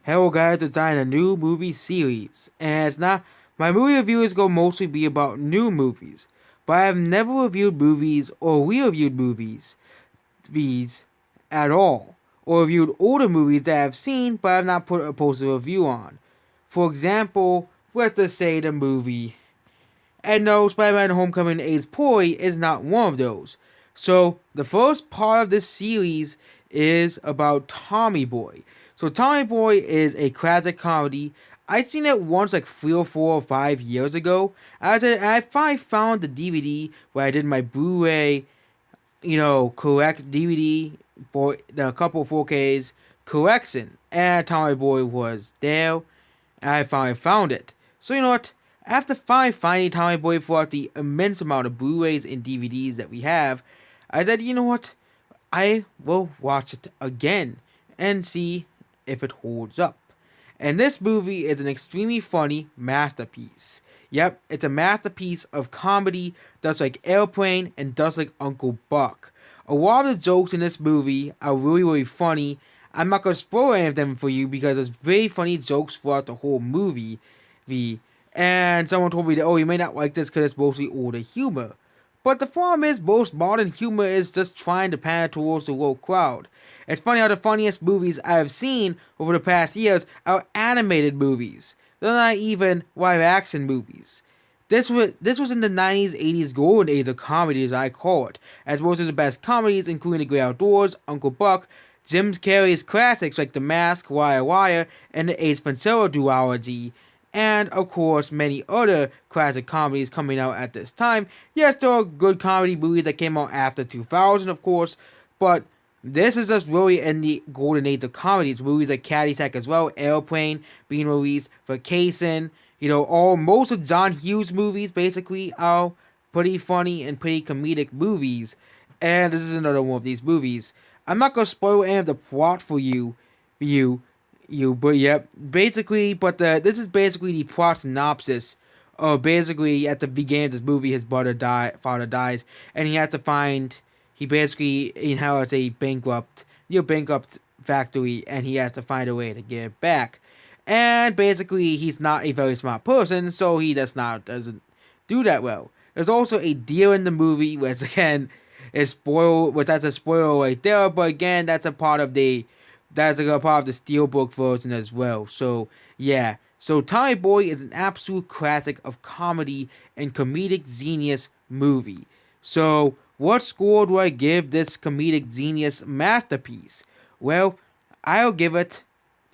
Hello guys, design a new movie series. And it's not my movie reviews go mostly be about new movies. But I have never reviewed movies or re-reviewed movies at all. Or reviewed older movies that I've seen but I have not put a posted review on. For example, let's just say the movie. And no, Spider-Man Homecoming Age Poorly is not one of those. So the first part of this series is about Tommy Boy. So Tommy Boy is a classic comedy. I seen it once like 3 or 4 or 5 years ago. I finally found the DVD where I did my Blu-ray, correct DVD for the couple 4Ks correction. And Tommy Boy was there. And I finally found it. So you know what? After finding Tommy Boy throughout the immense amount of Blu-rays and DVDs that we have, I said, you know what? I will watch it again and see if it holds up. And this movie is an extremely funny masterpiece. Yep, it's a masterpiece of comedy, just like Airplane and just like Uncle Buck. A lot of the jokes in this movie are really, really funny. I'm not gonna spoil any of them for you because there's very funny jokes throughout the whole movie. And someone told me that, oh, you may not like this because it's mostly older humor. But the problem is, most modern humor is just trying to pander towards the woke crowd. It's funny how the funniest movies I have seen over the past years are animated movies. They're not even live action movies. This was in the 90s, 80s golden age of comedy, as I call it, as most of the best comedies, including The Great Outdoors, Uncle Buck, Jim Carrey's classics like The Mask, Wire Wire, and the Ace Ventura duology, and of course many other classic comedies coming out at this time. Yes, there are good comedy movies that came out after 2000, of course, but this is just really in the golden age of comedies. Movies like Caddyshack as well, Airplane being released, Vacation, most of John Hughes movies basically are pretty funny and pretty comedic movies. And this is another one of these movies. I'm not gonna spoil any of the plot for you, but yep, basically, this is basically the plot synopsis. Basically, at the beginning of this movie, his father dies, and he has to find. He basically inherits a bankrupt factory, and he has to find a way to get it back. And basically, he's not a very smart person, so he doesn't do that well. There's also a deal in the movie, which again that's a spoiler right there. But again, that's like a part of the Steelbook version as well. So yeah, so Tommy Boy is an absolute classic of comedy and comedic genius movie. So what score do I give this comedic genius masterpiece? Well, I'll give it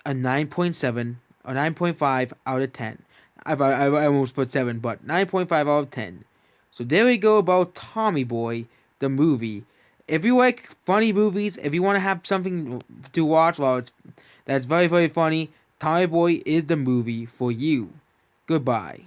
a 9.7 or 9.5 out of 10. I almost put 7, but 9.5 out of 10. So there we go about Tommy Boy, the movie. If you like funny movies, if you want to have something to watch that's very, very funny, Tommy Boy is the movie for you. Goodbye.